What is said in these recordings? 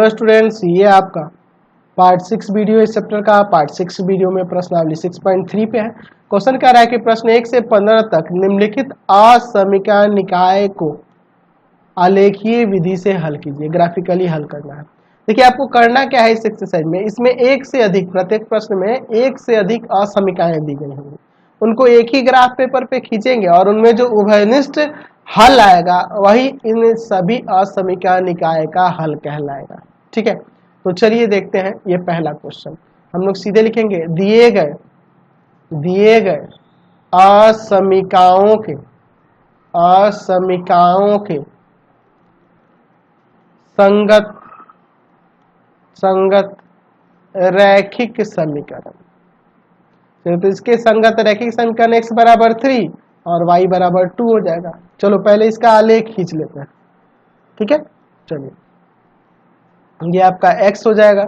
Hello students, ये आपका part 6 video इस चैप्टर का पार्ट 6 वीडियो में प्रश्नावली 6.3 पे है। क्वेश्चन कह रहा है कि प्रश्न 1 से 15 तक निम्नलिखित असमीकरण निकाय को आलेखीय विधि से हल कीजिए। ग्राफिकली हल करना है। देखिए आपको करना क्या है इस एक्सरसाइज में, इसमें एक से अधिक, प्रत्येक प्रश्न में एक से अधिक असमीकरण दी गई होंगी, उनको एक ही ग्राफ पेपर पे खींचेंगे और उनमें जो उभयनिष्ठ हल आएगा वही इन सभी असमीकरण निकाय का हल कहलाएगा। ठीक है, तो चलिए देखते हैं। ये पहला क्वेश्चन हम लोग सीधे लिखेंगे, दिए गए असमीकरणों के संगत रैखिक समीकरण। तो इसके संगत रैखिक समीकरण x बराबर 3 और y बराबर 2 हो जाएगा। चलो पहले इसका आलेख खींच लेते हैं। ठीक है, चलिए ये आपका x हो जाएगा,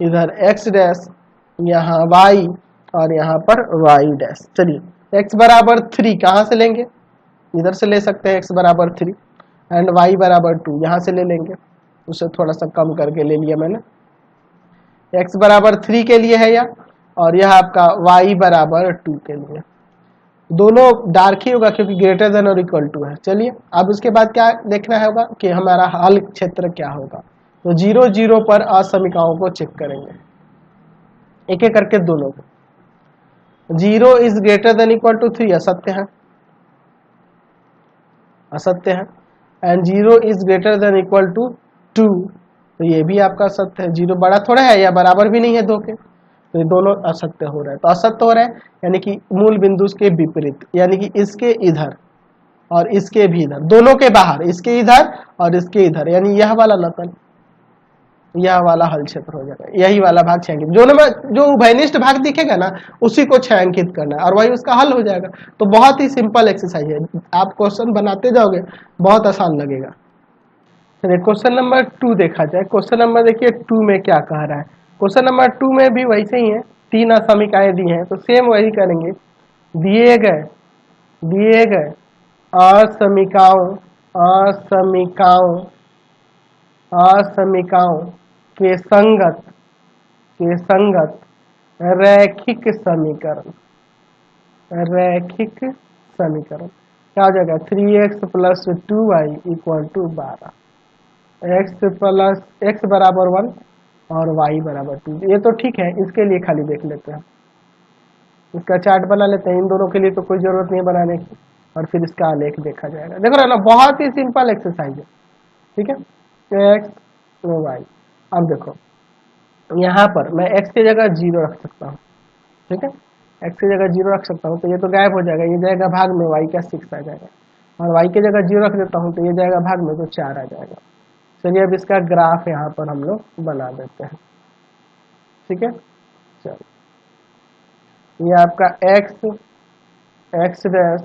इधर x डैश, यहाँ y और यहाँ पर y डैश। चलिए x बराबर 3 कहाँ से लेंगे, इधर से ले सकते हैं, x बराबर 3 एंड y बराबर 2 यहाँ से ले लेंगे, उसे थोड़ा सा कम करके ले लिया मैंने। x बराबर 3 के लिए है यह, और यह आपका y बराबर 2 के लिए। दोनों डार्क ही होगा क्योंकि ग्रेटर देन और इक्वल टू है। चलिए अब उसके बाद क्या देखना होगा कि हमारा हल क्षेत्र क्या होगा। तो 0 0 पर असमीकरणों को चेक करेंगे एक एक करके दोनों को। 0 is greater than equal to 3 असत्य है and 0 is greater than equal to 2, तो ये भी आपका सत्य है। 0 बड़ा थोड़ा है या बराबर भी नहीं है 2 के, तो ये दोनों असत्य हो रहा है। तो असत्य हो रहा है यानी कि मूल बिंदु के विपरीत, यानी कि इसके इधर और इसके भी इधर, दोनों के बाहर, इसके इधर और इसके इधर, यानी यह वाला नकल, यह वाला हल क्षेत्र हो जाएगा। यही वाला भाग छायांकित, दोनों में जो उभयनिष्ठ भाग दिखेगा ना उसी को छायांकित करना है और वही उसका हल हो जाएगा। तो बहुत ही सिंपल एक्सरसाइज है, आप क्वेश्चन बनाते जाओगे बहुत आसान लगेगा। चलिए क्वेश्चन नंबर 2 देखा जाए। क्वेश्चन नंबर देखिए 2 में क्या कह रहा है। क्वेश्चन नंबर 2 में भी वैसे ही है, 3 असमीकरण दी हैं, तो सेम वही करेंगे। दिए गए असमीकरणों के संगत रैखिक समीकरण क्या हो जाएगा। 3x plus 2y equal to 12, x बराबर 1 और y बराबर 2। ये तो ठीक है, इसके लिए खाली देख लेते हैं, इसका चार्ट बना लेते हैं। इन दोनों के लिए तो कोई जरूरत नहीं बनाने की, और फिर इसका आलेख देखा जाएगा। देखो ना, बहुत ही सिंपल एक्सरसाइज है। ठीक है, x y। अब देखो यहाँ पर मैं x की जगह 0 रख सकता हूँ। ठीक है, x की जगह 0 रख सकता हूँ, तो ये तो गायब हो जाएगा, ये जाएगा भाग में, y का 6 आ जाएगा। और y की जगह 0 रख देता हूँ तो ये जाएगा भाग में, तो 4 आ जाएगा। चलिए अब इसका ग्राफ यहाँ पर हम लोग बना देते हैं। ठीक है, चलो ये आपका x डैश,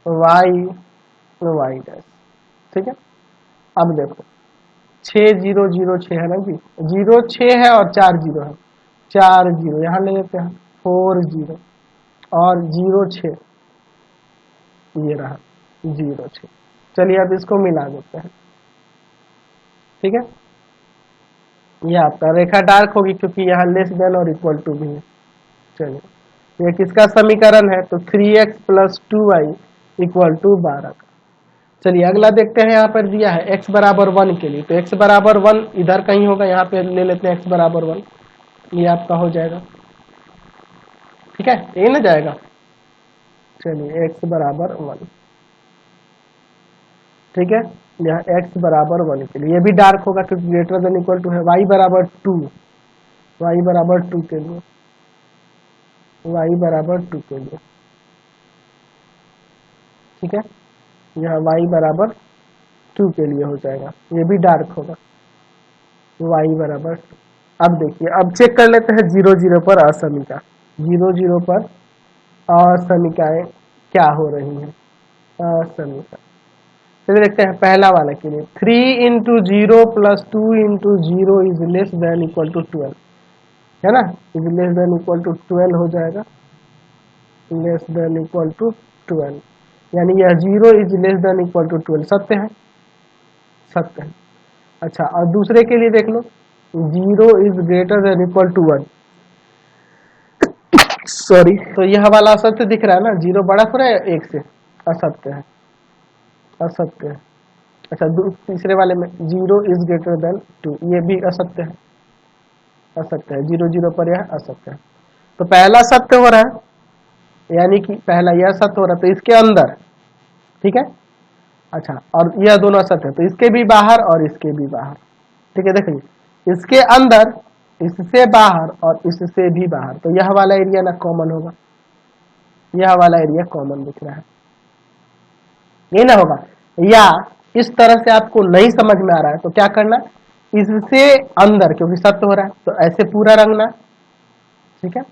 y डैश। ठीक है, अब देखो 6 0 0 6 है ना जी, 0 6 है और 4 0 है, 4 0 यहाँ ले लेते हैं, 4 0 और 0 6, ये रहा 0 6। चलिए अब इसको मिला देते हैं। ठीक है, ये आपका रेखा डार्क होगी क्योंकि यहाँ लेस देन और इक्वल टू भी है। चलिए ये किसका समीकरण है, तो 3x plus 2y equal to 12 का। चलिए अगला देखते हैं, यहाँ पर दिया है x बराबर 1 के लिए, तो x बराबर 1 इधर कहीं होगा, यहाँ पे ले लेते हैं x बराबर 1, ये आपका हो जाएगा। ठीक है, ये ना जाएगा। चलिए x बराबर 1, ठीक है, यहाँ x बराबर 1 के लिए, ये भी डार्क होगा क्योंकि ग्रेटर देन इक्वल टू है। y बराबर 2, y बराबर 2 के लिए, y बराबर 2 के लिए। ठीक है, यहाँ y बराबर 2 के लिए हो जाएगा, ये भी डार्क होगा, y बराबर 2। अब देखिए, अब चेक कर लेते हैं 0 0 पर असमीका, 0 0 पर असमीकाएं क्या हो रही हैं। असमीका चलिए देखते हैं पहला वाला के लिए। 3 into 0 plus 2 into 0 is less than equal to 12, है ना, is less than equal to 12 हो जाएगा, लेस देन इक्वल टू 12, यानी यह 0 is less than equal to 12 सत्य है, सत्य है। अच्छा, और दूसरे के लिए देख लो, 0 is greater than equal to 1, sorry, तो यह वाला असत्य दिख रहा है ना, 0 बड़ा थोड़ा है 1 से, असत्य है, असत्य है। अच्छा, तीसरे वाले में 0 इज ग्रेटर देन 2, ये भी असत्य है, असत्य है, 0 0 पर यह असत्य है। तो पहला सत्य हो रहा है, यानी कि पहला यह सत्य हो रहा है, तो इसके अंदर, ठीक है। अच्छा, और यह दोनों असत्य है, तो इसके भी बाहर और इसके भी बाहर, ठीक है। देखिए, इसके अंदर, इससे बाहर और इससे भी बाहर, तो यह वाला एरिया ना कॉमन होगा, यह वाला एरिया कॉमन दिख रहा है, ये ना होगा। या इस तरह से आपको नहीं समझ में आ रहा है तो क्या करना, इससे अंदर, क्योंकि सत्य हो रहा है तो ऐसे पूरा रंगना, ठीक है,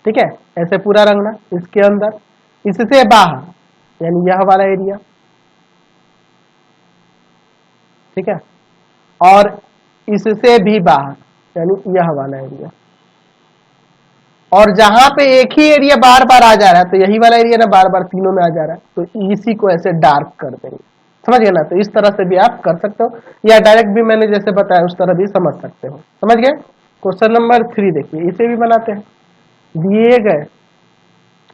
ठीक है, ऐसे पूरा रंगना, इसके अंदर, इससे बाहर, यानी यह वाला एरिया, ठीक है, और इससे भी बाहर, यानी यह वाला एरिया। और जहां पे एक ही एरिया बार बार आ जा रहा है, तो यही वाला एरिया ना बार बार तीनों में आ जा रहा है, तो इसी को ऐसे डार्क कर देंगे, समझ गए ना। तो इस तरह से भी आप कर सकते हो, या डायरेक्ट भी मैंने जैसे बताया उस तरह भी समझ सकते हो, समझ गए। क्वेश्चन नंबर 3 देखिए, इसे भी बनाते हैं। दिए गए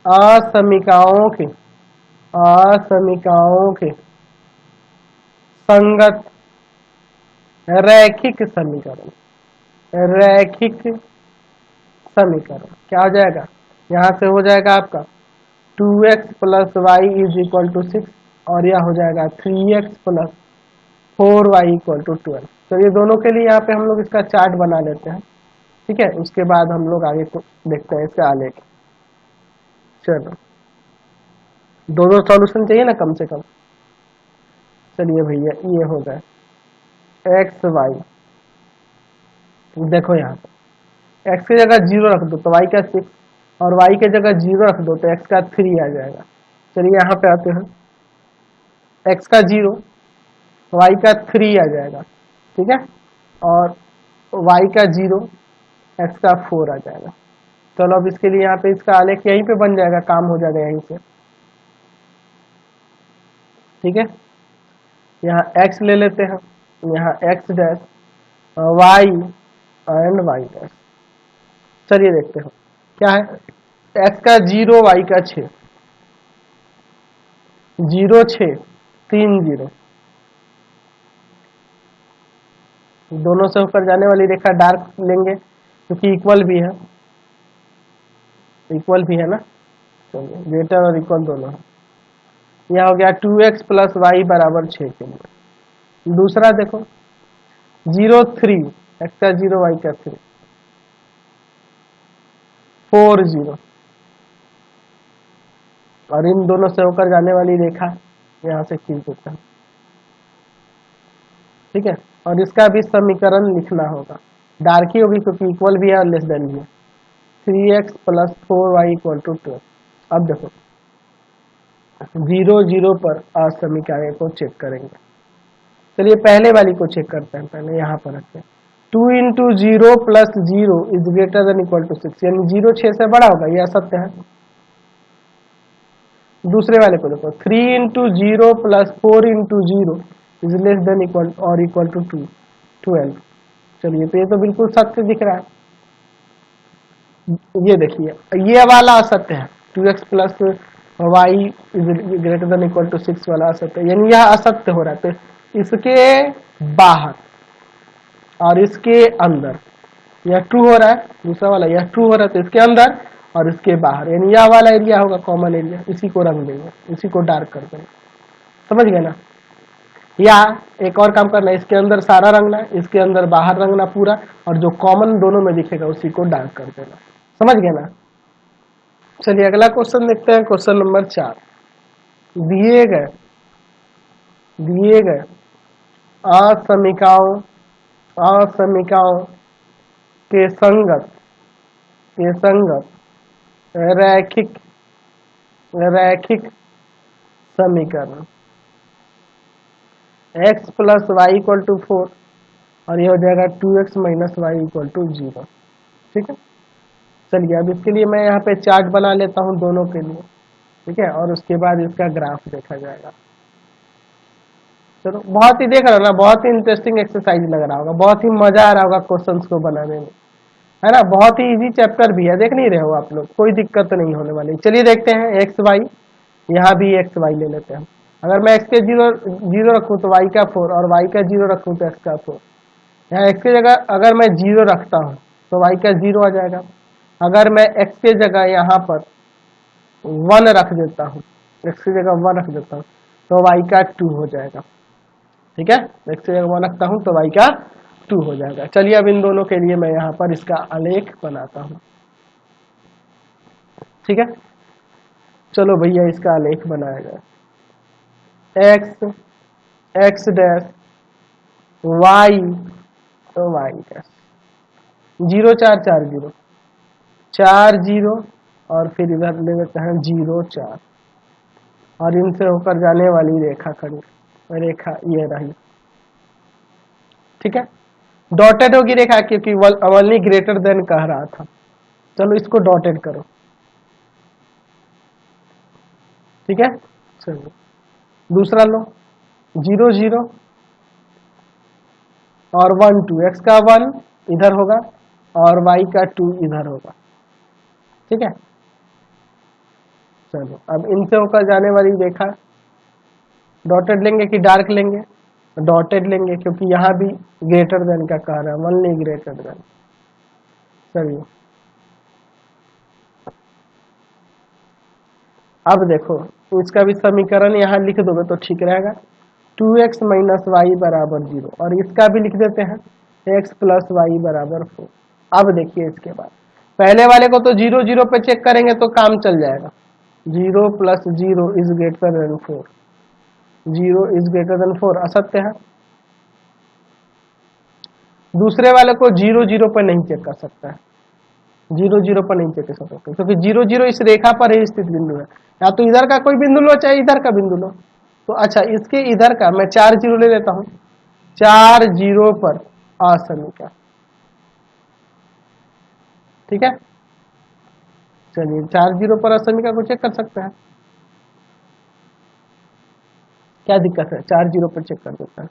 असमीकाओं के, असमीकाओं के संगत रैखिक समीकरण, रैखिक समीकरण क्या हो जाएगा, यहां से हो जाएगा आपका 2x plus y is equal to 6, और यह हो जाएगा 3x plus 4y equal to 12। तो ये दोनों के लिए यहाँ पे हम लोग इसका चार्ट बना लेते हैं, ठीक है। उसके बाद हम लोग आगे को देखते हैं इसका आलेख। चलो, दो दो सॉल्यूशन चाहिए ना कम से कम। चलिए भैया, ये हो गए एक्स वाई, देखो यहाँ पे एक्स की जगह 0 रख दो तो वाई का 6, और वाई की जगह 0 रख दो तो एक्स का 3 आ जाएगा। चलिए यहाँ पे आते हैं, एक्स का 0, वाई का 3 आ जाएगा, ठीक है, और वाई का 0, एक्स का 4 आ जाएगा। चलो अब इसके लिए यहाँ पे इसका आलेख यहीं पे बन जाएगा, काम हो जाएगा यहीं से, ठीक है। यहाँ x ले लेते हैं, यहाँ x dash, y and y dash. चलिए देखते हैं क्या है, x का 0, y का 6, 0 6 3 0, दोनों से होकर जाने वाली रेखा डार्क लेंगे क्योंकि इक्वल भी है, इक्वल भी है ना। चलिए, ग्रेटर और इक्वल दोनों है। यह हो गया 2x प्लस वाई बराबर 6 के लिए। दूसरा देखो, 0 3, x का 0, y का 3, 4 0, और इन दोनों से होकर जाने वाली रेखा यहाँ से खींच देता है, ठीक है। और इसका भी समीकरण लिखना होगा, डार्क ही होगी क्योंकि इक्वल भी है और लेस देन भी है। 3x plus 4y equal to 12। अब देखो 0 0 पर असमीकरण को चेक करेंगे। चलिए पहले वाली को चेक करते हैं, पहले यहाँ पर रखते हैं। 2 into 0 plus 0 is greater than equal to 6, यानी 0 6 से बड़ा होगा, यह सत्य है। दूसरे वाले को देखो, 3 into 0 plus 4 into 0 is less than equal और इक्वल टू 12। चलिए, तो ये तो बिल्कुल सत्य दिख रहा है। ये देखिए, ये वाला असत्य है, 2x plus y is greater than equal to 6 वाला असत्य, यानी यह असत्य हो रहा है। तो इसके बाहर और इसके अंदर यह ट्रू हो रहा है, दूसरा वाला यह ट्रू हो रहा है, तो इसके अंदर और इसके बाहर, यानी यह वाला एरिया होगा कॉमन एरिया, इसी को रंग देंगे, इसी को डार्क कर देंगे, समझ गए ना। या एक और काम करना है, इसके अंदर सारा रंगना, इसके अंदर बाहर रंगना पूरा, और जो कॉमन दोनों में दिखेगा उसी को डार्क कर देना, समझ गए ना। चलिए अगला क्वेश्चन देखते हैं, क्वेश्चन नंबर 4। दिए गए असमीकाओं असमीकाओं के संगत रैखिक रैखिक समीकरण x plus y equal to 4, और ये हो जाएगा 2x minus Y equal to 0, ठीक है। चलिए अब इसके लिए मैं यहाँ पे चार्ट बना लेता हूँ दोनों के लिए, ठीक है, और उसके बाद इसका ग्राफ देखा जाएगा। चलो बहुत ही देख रहा हो ना, बहुत ही इंटरेस्टिंग एक्सरसाइज लग रहा होगा, बहुत ही मजा आ रहा होगा क्वेश्चंस को बनाने में, है ना। बहुत ही इजी चैप्टर भी है, देख नहीं रहे हो आप लोग, कोई दिक्कत नहीं होने वाली। चलिए देखते हैं एक्स वाई, यहाँ भी एक्स वाई ले लेते हैं। अगर मैं एक्स के जीरो जीरो रखूँ तो वाई का 4, और वाई का जीरो रखूँ तो एक्स का 4। यहाँ एक्स की जगह अगर मैं जीरो रखता हूँ तो वाई का 0 आ जाएगा। अगर मैं एक्स के जगह यहाँ पर 1 रख देता हूँ, एक्स की जगह 1 रख देता हूँ तो वाई का 2 हो जाएगा। ठीक है, एक्स की जगह 1 रखता हूँ तो वाई का 2 हो जाएगा। चलिए अब इन दोनों के लिए मैं यहाँ पर इसका आलेख बनाता हूँ। ठीक है, चलो भैया इसका आलेख बनाया जाए। एक्स, एक्स डैश, वाई, तो वाई डैश, 0 4 4 0, 4 0, और फिर इधर ले लेते हैं 0 4, और इनसे होकर जाने वाली रेखा खड़ी, रेखा ये रही। ठीक है, डॉटेड होगी रेखा क्योंकि ओनली ग्रेटर देन कह रहा था। चलो इसको डॉटेड करो। ठीक है, चलो दूसरा लो, 0 0 और 1 2, एक्स का 1 इधर होगा और वाई का 2 इधर होगा। ठीक है, चलो अब इनसे होकर जाने वाली रेखा डॉटेड लेंगे कि डार्क लेंगे? डॉटेड लेंगे क्योंकि यहाँ भी ग्रेटर देन का कह रहा है, ओनली ग्रेटर देन। चलिए अब देखो, इसका भी समीकरण यहाँ लिख दोगे तो ठीक रहेगा। 2x माइनस वाई बराबर 0, और इसका भी लिख देते हैं x प्लस वाई बराबर 4। अब देखिए इसके बाद पहले वाले को तो 0 0 पे चेक करेंगे तो काम चल जाएगा। 0 plus 0 is greater then 4, 0 is greater then 4 असत्य है। दूसरे वाले को 0 0 पर नहीं चेक कर सकता है, 0 0 पर नहीं चेक कर सकते क्योंकि 0 0 इस रेखा पर ही स्थित बिंदु है। या तो इधर का कोई बिंदु लो चाहे इधर का बिंदु लो। तो अच्छा, इसके इधर का मैं 4 0 ले लेता हूं, 4 0 पर असमीका। ठीक है, चलिए 4 0 पर असमीका को चेक कर सकते हैं, क्या दिक्कत है? 4 0 पर चेक कर देता है।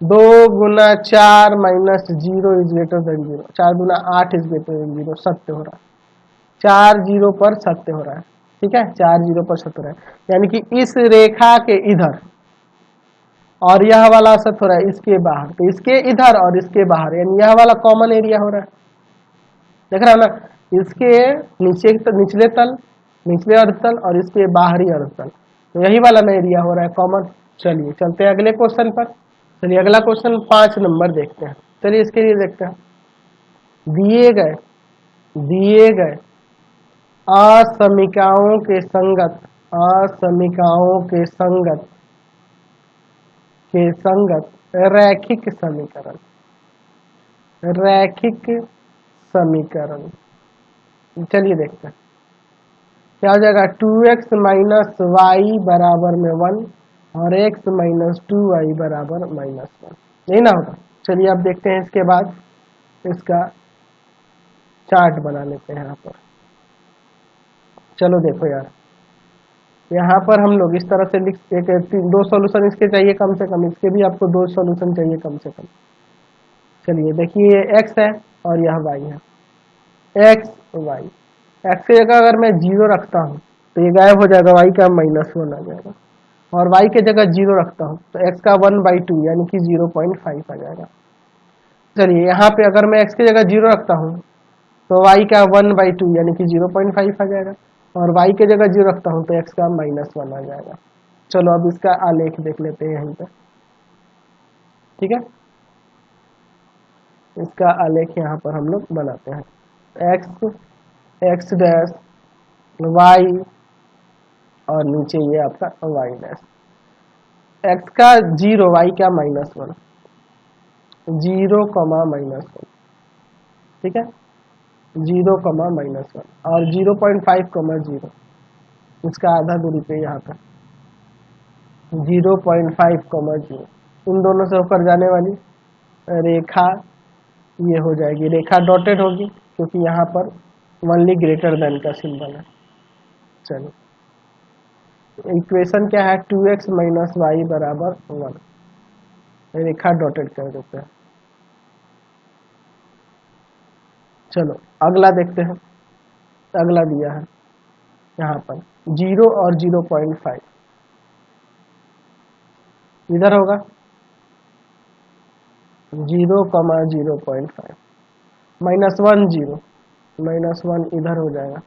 2 गुना 4 minus 0 is greater then 0, 4 Guna 8 is greater then 0, सत्य हो रहा है। 4 0 पर सत्य हो रहा है। ठीक है, 4 0 पर सत्य हो रहा है, यानी कि इस रेखा के इधर, और यह वाला सत्य हो रहा है इसके बाहर, तो इसके इधर और इसके बाहर, यानी यह वाला कॉमन एरिया हो रहा है। देख रहा है ना, इसके नीचे निचले तल, निचले अर्धतल, और इसके बाहरी अर्धतल, तो यही वाला ना एरिया हो रहा है कॉमन। चलिए चलते हैं अगले क्वेश्चन पर। चलिए अगला क्वेश्चन 5 नंबर देखते हैं। चलिए इसके लिए देखते हैं, दिए गए असमीकाओं के संगत, असमीकाओं के संगत रैखिक समीकरण, रैखिक समीकरण। चलिए देखते हैं क्या हो जाएगा। 2x माइनस वाई बराबर में 1 और x माइनस 2y बराबर -1, यही ना होगा। चलिए अब देखते हैं इसके बाद इसका चार्ट बना लेते हैं यहाँ पर। चलो देखो यार, यहाँ पर हम लोग इस तरह से लिख, एक 2 सॉल्यूशन इसके चाहिए कम से कम, इसके भी आपको 2 सॉल्यूशन चाहिए कम से कम। चलिए देखिए, ये x है और यह y है, x y। x की जगह अगर मैं 0 रखता हूँ तो ये गायब हो जाएगा, y का -1 आ जाएगा, और y के जगह 0 रखता हूँ तो x का 1/2 यानी कि 0.5 आ जाएगा। चलिए यहाँ पे अगर मैं x की जगह 0 रखता हूँ तो y का 1/2 यानी कि 0.5 आ जाएगा, और y के जगह 0 रखता हूँ तो x का -1 आ जाएगा। चलो अब इसका आलेख देख लेते हैं यहीं पे। ठीक है, इसका आलेख यहाँ पर हम लोग बनाते हैं, x डैश y, और नीचे ये आपका y डैश, x का 0, y का -1, 0, -1। ठीक है, 0, -1 और 0.5, 0, इसका आधा दूरी पे यहाँ पर 0.5, 0, इन दोनों से होकर जाने वाली रेखा ये हो जाएगी, रेखा डॉटेड होगी क्योंकि यहाँ पर ओनली ग्रेटर देन का सिंबल है। चलो इक्वेशन क्या है 2x माइनस वाई बराबर 1। रेखा डॉटेड कर देते हैं। चलो अगला देखते हैं। अगला दिया है यहाँ पर 0 और 0.5 इधर होगा 0,0.5 -1 0 -1 इधर हो जाएगा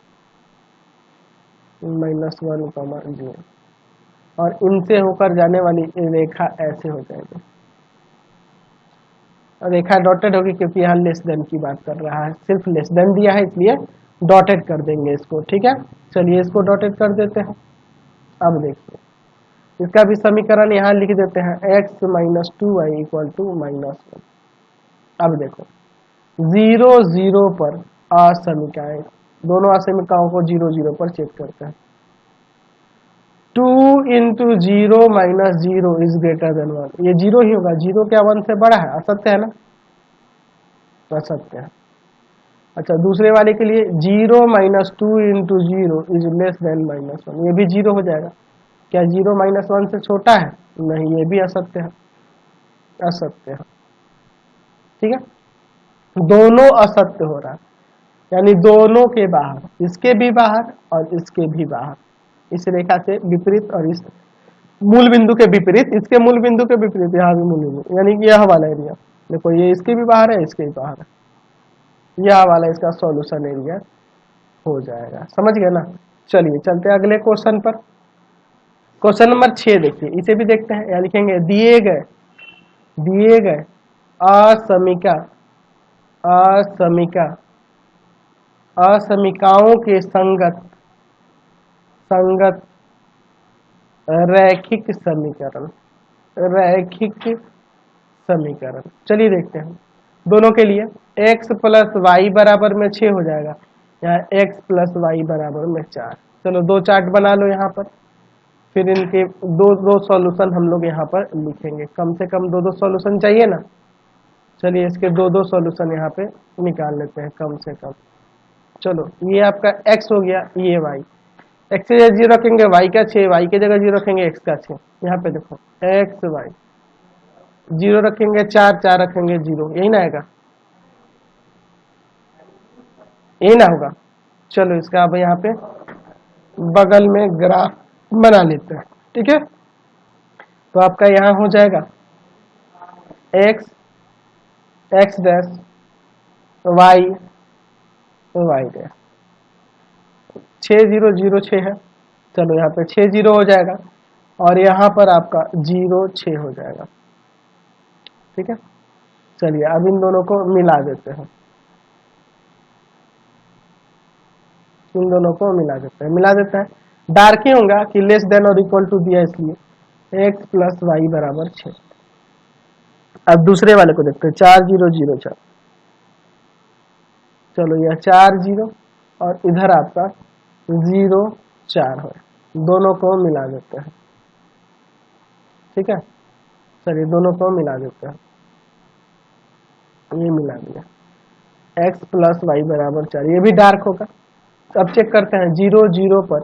-1,0 और इनसे होकर जाने वाली रेखा ऐसे हो जाएगी। रेखा डॉटेड होगी क्योंकि यहाँ लेस देन की बात कर रहा है, सिर्फ लेस देन दिया है इसलिए डॉटेड कर देंगे इसको। ठीक है, चलिए इसको डॉटेड कर देते हैं। अब देखिए इसका भी समीकरण यहाँ लिख देते हैं x minus 2y equal to -1। अब देखो 0 0 पर असमीकाएं, दोनों असमीकाओं को 0 0 पर चेक करते हैं। 2 into 0 minus 0 is greater then 1, ये 0 ही होगा। 0 क्या 1 से बड़ा है? असत्य है ना, तो असत्य है। अच्छा दूसरे वाले के लिए 0 minus 2 into 0 is less then -1, ये भी 0 हो जाएगा। क्या 0 -1 से छोटा है? नहीं, ये भी असत्य है, असत्य है। ठीक है, दोनों असत्य हो रहा है, यानी दोनों के बाहर, इसके भी बाहर और इसके भी बाहर, इस रेखा से विपरीत और इस मूल बिंदु के विपरीत, इसके मूल बिंदु के विपरीत यहाँ भी मूल बिंदु, यानी कि यह वाला एरिया देखो, ये इसके भी बाहर है, इसके भी बाहर है, यह वाला इसका सॉल्यूशन एरिया हो जाएगा। समझ गए ना। चलिए चलते हैं अगले क्वेश्चन पर। क्वेश्चन नंबर 6 देखिए, इसे भी देखते हैं। यहाँ लिखेंगे दिए गए असमीका असमीका असमीकाओं के संगत रैखिक समीकरण। चलिए देखते हैं दोनों के लिए। x प्लस वाई बराबर में 6 हो जाएगा, यहाँ x प्लस वाई बराबर में 4। चलो दो चार्ट बना लो यहाँ पर, फिर इनके दो सॉल्यूशन हम लोग यहाँ पर लिखेंगे। कम से कम दो सॉल्यूशन चाहिए ना। चलिए इसके दो सॉल्यूशन यहाँ पे निकाल लेते हैं कम से कम। चलो ये आपका x हो गया, ये y, x की जगह 0 रखेंगे, y का 6, y की जगह 0 रखेंगे, x का 6। यहाँ पे देखो x y 0 रखेंगे, 4 रखेंगे 0, यही ना आएगा, यही ना होगा। चलो इसका अब यहाँ पे बगल में ग्राफ बना लेते हैं। ठीक है, तो आपका यहाँ हो जाएगा x डैश y डैश 6 0 0 6 है। चलो यहाँ पे 6 0 हो जाएगा और यहाँ पर आपका 0 6 हो जाएगा। ठीक है, चलिए अब इन दोनों को मिला देते हैं, इन दोनों को मिला देते हैं। डार्क ही होगा कि लेस देन और इक्वल टू दिया, इसलिए x प्लस वाई बराबर 6। अब दूसरे वाले को देखते हैं 4 0 0 4। चलो यह 4 0 और इधर आपका 0 4 है, दोनों को मिला देते हैं। ठीक है, चलिए दोनों को मिला देते हैं, ये मिला दिया, x प्लस वाई बराबर 4, ये भी डार्क होगा। अब चेक करते हैं 0 0 पर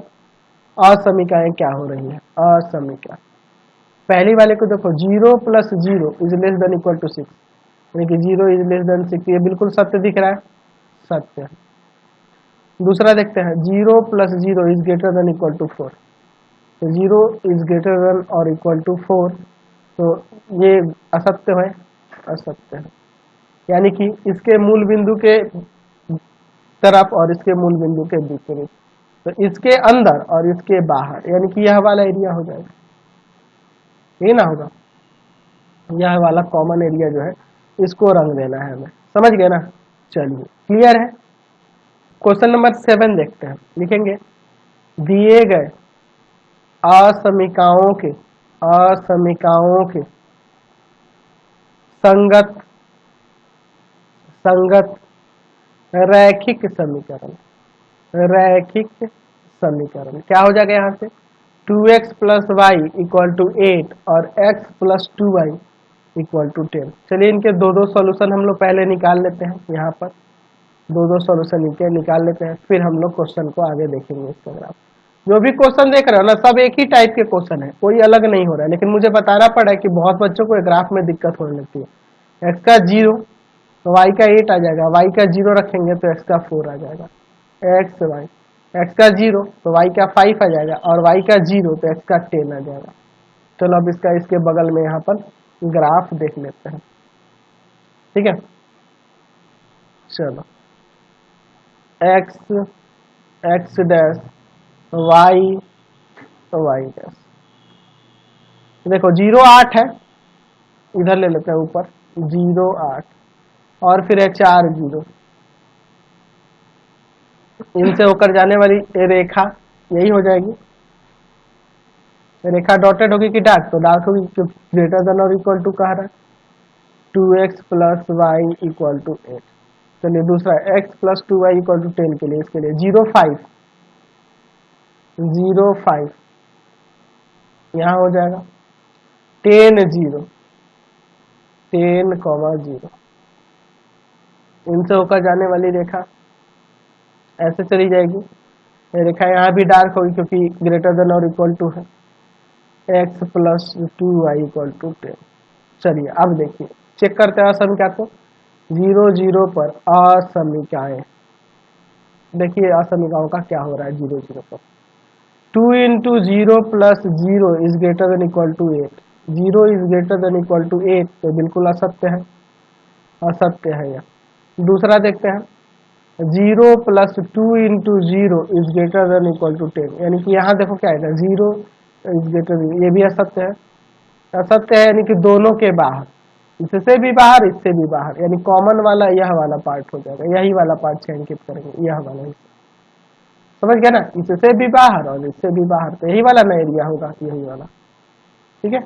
असमीकाएं क्या हो रही है। असमीका पहली वाले को देखो 0 plus 0 is less than equal to 6, यानी कि 0 इज लेस देन 6, ये बिल्कुल सत्य दिख रहा है, सत्य है। दूसरा देखते हैं 0 plus 0 is greater than equal to 4, तो 0 इज ग्रेटर देन और इक्वल टू 4, तो ये असत्य है, असत्य है। यानी कि इसके मूल बिंदु के तरफ और इसके मूल बिंदु के विपरीत, तो इसके अंदर और इसके बाहर, यानी कि यह वाला एरिया हो जाएगा, ये ना होगा, यह वाला कॉमन एरिया जो है इसको रंग देना है हमें। समझ गए ना। चलिए क्लियर है। क्वेश्चन नंबर 7 देखते हैं। लिखेंगे दिए गए असमीकाओं के संगत रैखिक समीकरण क्या हो जाएगा यहाँ से 2x plus y equal to 8 और x plus 2y equal to 10। चलिए इनके दो सॉल्यूशन हम लोग पहले निकाल लेते हैं, यहाँ पर दो सॉल्यूशन निकाल लेते हैं, फिर हम लोग क्वेश्चन को आगे देखेंगे इसका ग्राफ। जो भी क्वेश्चन देख रहे हो ना सब एक ही टाइप के क्वेश्चन है, कोई अलग नहीं हो रहा है, लेकिन मुझे बताना पड़ा है कि बहुत बच्चों को ग्राफ में दिक्कत होने लगती है। एक्स का 0 तो वाई का 8 आ जाएगा, वाई का 0 रखेंगे तो एक्स का 4 आ जाएगा, एक्स वाई। एक्स का 0 तो वाई का 5 आ जाएगा, और वाई का 0 तो एक्स का 10 आ जाएगा। चलो अब इसका इसके बगल में यहाँ पर ग्राफ देख लेते हैं, ठीक है। चलो x x dash y y dash, देखो 0 8 है, इधर ले लेते हैं ऊपर 0 8, और फिर है 4 0। इनसे होकर जाने वाली रेखा यही हो जाएगी, रेखा डॉटेड होगी कि डार्क, तो डार्क होगी क्योंकि ग्रेटर देन और इक्वल टू कह रहा है 2x plus y equal to 8। चलिए दूसरा x plus 2y equal to 10 के लिए, इसके लिए 0 5 0 5 यहाँ हो जाएगा, 10 0 10 0। इनसे होकर जाने वाली रेखा ऐसे चली जाएगी, रेखा यहाँ भी डार्क होगी क्योंकि ग्रेटर देन और इक्वल टू है x plus 2y equal to 10। चलिए अब देखिए चेक करते हैं असमीकरण को, 0 0 पर असमीकरण, देखिए असमीकरणों का क्या हो रहा है 0 0 पर। 2 into 0 plus 0 is greater than equal to 8, 0 is greater than equal to 8 तो बिल्कुल असत्य है, असत्य है यह। दूसरा देखते हैं 0 plus 2 into 0 is greater than equal to 10, यानी कि यहाँ देखो क्या आएगा 0 इज ग्रेटर, ये भी असत्य है, असत्य है यानी कि दोनों के बाहर, इससे भी बाहर इससे भी बाहर, यानी कॉमन वाला यह वाला पार्ट हो जाएगा, यही वाला पार्ट छायांकित करेंगे, यह वाला हिस्सा, समझ गया ना, इससे भी बाहर और इससे भी बाहर, तो यही वाला ना एरिया होगा, यही वाला, ठीक है।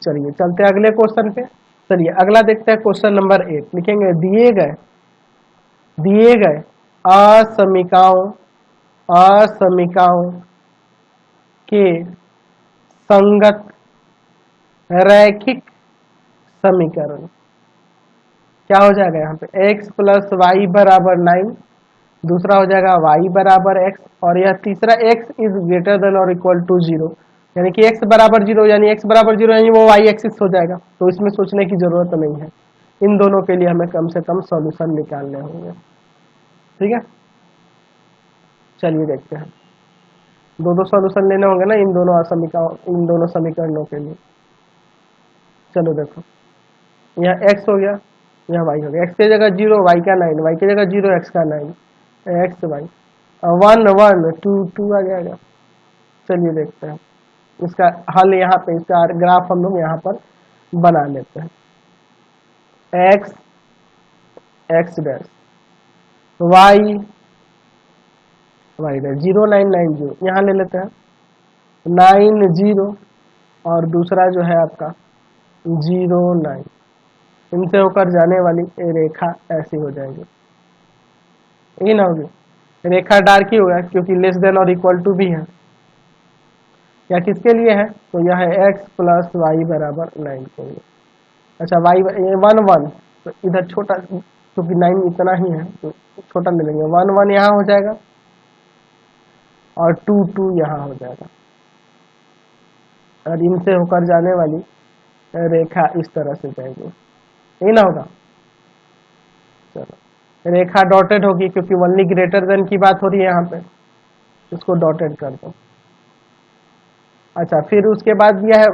चलिए चलते हैं अगले क्वेश्चन पे। चलिए अगला देखते हैं क्वेश्चन नंबर 8, लिखेंगे दिए गए असमीकरणों के संगत रैखिक समीकरण, क्या हो जाएगा यहाँ पे x प्लस वाई बराबर 9, दूसरा हो जाएगा y बराबर x, और यह तीसरा x इज ग्रेटर देन और इक्वल टू 0, यानी कि x बराबर 0 यानी x बराबर 0 यानी वो y एक्सिस हो जाएगा, तो इसमें सोचने की जरूरत नहीं है, इन दोनों के लिए हमें कम से कम सॉल्यूशन निकालने होंगे, ठीक है। चलिए देखते हैं, दो सॉल्यूशन लेने होंगे ना इन दोनों समीकरणों के लिए। चलो देखो यहाँ x हो गया, यहाँ y हो गया, x की जगह 0 y का 9, y की जगह 0 x का 9, x y 1 1 2 2 आ जाएगा। चलिए देखते हैं इसका हल, यहाँ पे इसका ग्राफ हम लोग यहाँ पर बना लेते हैं, x x dash y y dash 0 9 9 0, यहाँ ले लेते हैं 9 0, और दूसरा जो है आपका 0 9, इनसे होकर जाने वाली रेखा ऐसी हो जाएगी, ये ना होगी, रेखा डार्क ही होगा क्योंकि लेस देन और इक्वल टू भी है, या किसके लिए है तो यह है x प्लस वाई बराबर 9 के लिए। अच्छा y 1 1, तो इधर छोटा क्योंकि 9 इतना ही है तो छोटा ले लेंगे, 1 1 यहाँ हो जाएगा और 2 2 यहाँ हो जाएगा, और इनसे होकर जाने वाली रेखा इस तरह से जाएगी, यही ना होगा। चलो रेखा डॉटेड होगी क्योंकि ओनली ग्रेटर देन की बात हो रही है यहाँ पे, इसको डॉटेड कर दो। अच्छा फिर उसके बाद दिया है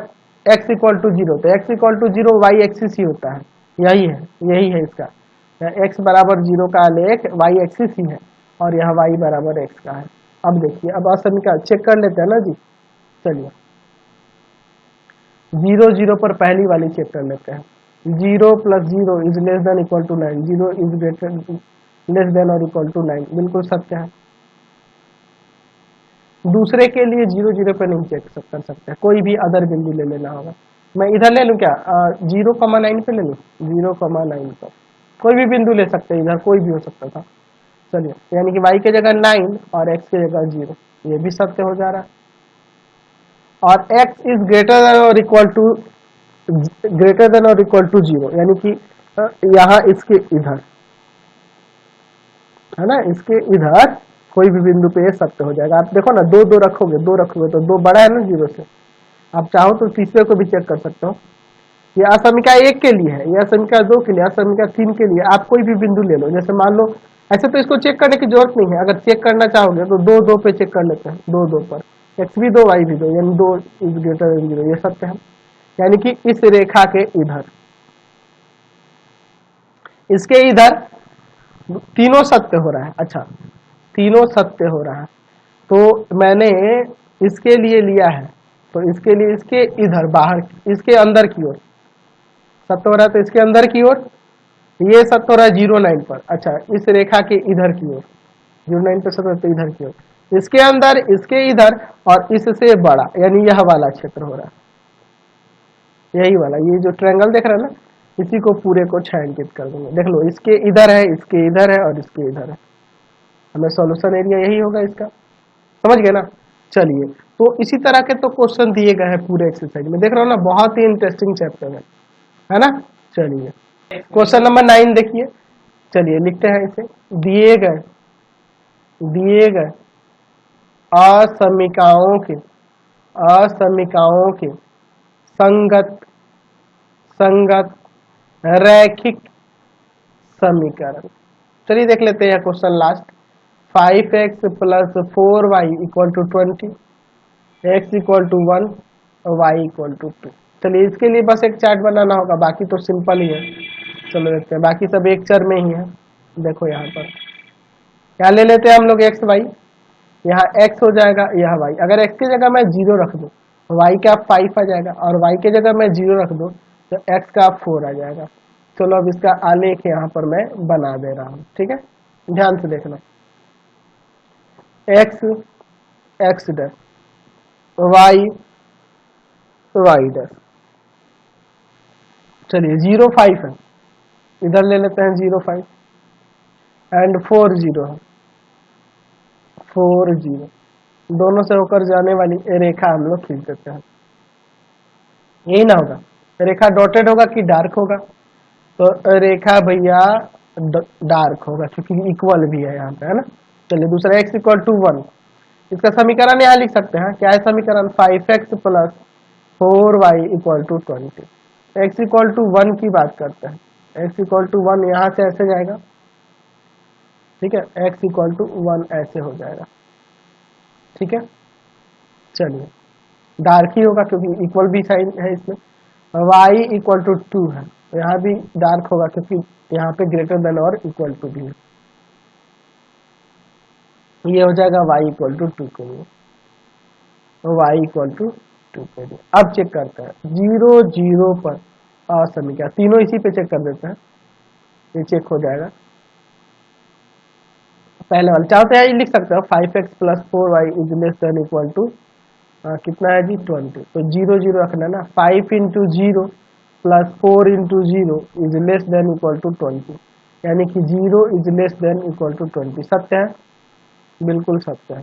x इक्वल टू 0, तो x equal to 0 Y axis ही होता है, यही है इसका, x बराबर 0 का आलेख वाई एक्सिस ही है, और यह y बराबर x का है। अब देखिए अब असमीकरण चेक कर लेते हैं ना जी, चलिए 0 0 पर पहली वाली चेक कर लेते हैं, 0 plus 0 is less than equal to 9, 0 is greater less than और इक्वल टू 9, बिल्कुल सत्य है। दूसरे के लिए 0 0 पे नहीं चेक कर सकते, कोई भी अदर बिंदु ले लेना होगा, मैं इधर ले लूँ क्या 0,9 पे ले लूँ, 0,9 पर कोई भी बिंदु ले सकते हैं, इधर कोई भी हो सकता था। चलिए यानी कि y की जगह 9 और x की जगह 0, ये भी सत्य हो जा रहा है, और x इज ग्रेटर देन और इक्वल टू 0, यानी कि यहाँ इसके इधर है ना, इसके इधर कोई भी बिंदु पे ये सत्य हो जाएगा। आप देखो ना, दो दो रखोगे, दो रखोगे तो दो बड़ा है ना जीरो से। आप चाहो तो तीसरे को भी चेक कर सकते हो। ये असमिका 1 के लिए है, ये असमिका 2 के लिए, असमिका 3 के लिए। आप कोई भी बिंदु ले लो, जैसे मान लो, ऐसे तो इसको चेक करने की जरूरत नहीं है। अगर चेक करना चाहोगे तो दो दो पे चेक कर लेते हैं, दो दो पर x भी 2 y भी 2, यानी 2 इज ग्रेटर देन 0, ये सत्य है। यानी कि इस रेखा के इधर, इसके इधर तीनों सत्य हो रहा है। अच्छा, तीनों सत्य हो रहा है, तो मैंने इसके लिए लिया है, तो इसके लिए इसके इधर बाहर, इसके अंदर की ओर सत्य हो रहा है, तो इसके अंदर की ओर ये सत्य हो रहा है 0,9 पर। अच्छा, इस रेखा के इधर की ओर 0,9 पे सत्य, तो इधर की ओर, इसके अंदर, इसके इधर और इससे बड़ा, यानी यह वाला क्षेत्र हो रहा है, यही वाला, ये जो ट्रायंगल देख रहे हैं ना, इसी को पूरे को छायांकित कर देंगे। देख लो, इसके इधर है, इसके इधर है और इसके इधर है। हमें सॉल्यूशन एरिया यही होगा इसका, समझ गए ना। चलिए, तो इसी तरह के तो क्वेश्चन दिए गए हैं पूरे एक्सरसाइज में, देख रहे हो ना, बहुत ही इंटरेस्टिंग चैप्टर है ना। चलिए, क्वेश्चन नंबर 9 देखिए। चलिए लिखते हैं इसे। दिए गए असमिकाओं के संगत रैखिक समीकरण। चलिए देख लेते हैं question last. 5x plus 4y equal to 20, x equal to 1 और y इक्वल टू 2। चलिए, इसके लिए बस एक चार्ट बनाना होगा, बाकी तो सिंपल ही है। चलो देखते हैं, बाकी सब एक चर में ही है। देखो यहाँ पर क्या ले लेते हैं हम लोग, x y, यहाँ x हो जाएगा, यह y। अगर x की जगह मैं 0 रख दूँ तो y का 5 आ जाएगा, और y की जगह मैं 0 रख दूँ तो x का 4 आ जाएगा। चलो अब इसका आलेख यहाँ पर मैं बना दे रहा हूँ, ठीक है, ध्यान से देखना। x dash, y dash. चलिए 0 5 है, इधर ले लेते हैं 0 5, एंड 4 0 है, 4 0, दोनों से होकर जाने वाली रेखा हम लोग खींच देते हैं। यही ना होगा, रेखा डॉटेड होगा कि डार्क होगा, तो रेखा भैया डार्क होगा, क्योंकि इक्वल भी है यहाँ पे, है ना। चलिए दूसरा, x इक्वल टू 1, इसका समीकरण यहाँ लिख सकते हैं। क्या है समीकरण, 5x plus 4y equal to 20। x equal to 1 की बात करते हैं, x इक्वल टू 1 यहाँ से ऐसे जाएगा, ठीक है, x इक्वल टू 1 ऐसे हो जाएगा, ठीक है। चलिए, डार्क ही होगा क्योंकि इक्वल भी साइन है इसमें। y इक्वल टू 2 है, तो यहाँ भी डार्क होगा क्योंकि यहाँ पे ग्रेटर देन और इक्वल टू भी है। ये हो जाएगा y इक्वल टू 2 के लिए, तो y इक्वल टू 2 के लिए। अब चेक करते हैं 0 0 पर असमीकरण, तीनों इसी पे चेक कर देते हैं, ये चेक हो जाएगा। पहले वाले चाहते हैं ये लिख सकते हो, 5x plus 4y is less than equal to कितना है जी 20, तो 0 0 रखना ना। 5 into 0 plus 4 into 0 is less than equal to 20, यानी कि 0 is less than equal to 20। सत्य है, बिल्कुल सत्य है।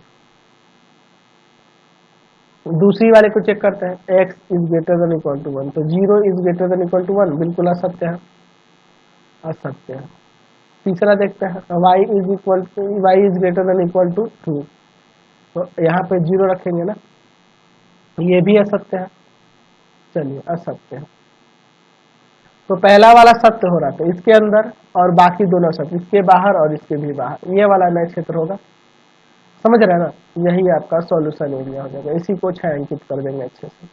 दूसरी वाले को चेक करते हैं, x is greater than equal to 1, तो 0 is greater than equal to 1, बिल्कुल असत्य है, असत्य है। तीसरा देखते हैं, y is greater than equal to 2, तो यहाँ पे 0 रखेंगे ना, ये भी असत्य है। चलिए, असत्य है, तो पहला वाला सत्य हो रहा था इसके अंदर, और बाकी दोनों सत्य, इसके बाहर और इसके भी बाहर, ये वाला नया क्षेत्र होगा। समझ रहे हैं ना, यही आपका सॉल्यूशन एरिया हो जाएगा, इसी को छायांकित कर देंगे अच्छे से।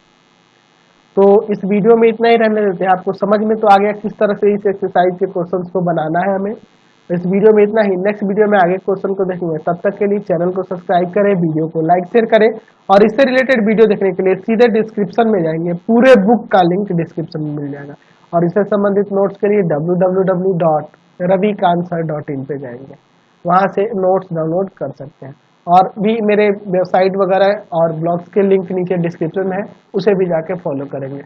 तो इस वीडियो में इतना ही रहने देते हैं, आपको समझ में तो आ गया किस तरह से इस एक्सरसाइज के क्वेश्चंस को बनाना है हमें। इस वीडियो में इतना ही, नेक्स्ट वीडियो में आगे क्वेश्चन को देखेंगे। तब तक के लिए चैनल को सब्सक्राइब करें, वीडियो को लाइक शेयर करें, और इससे रिलेटेड वीडियो देखने के लिए सीधे डिस्क्रिप्शन में जाएंगे, पूरे बुक का लिंक डिस्क्रिप्शन में मिल जाएगा, और इससे संबंधित नोट्स के लिए www.ravikant.in पे जाएंगे, वहाँ से नोट्स डाउनलोड कर सकते हैं। और भी मेरे वेबसाइट वगैरह और ब्लॉग्स के लिंक नीचे डिस्क्रिप्शन में है, उसे भी जाके फॉलो करेंगे।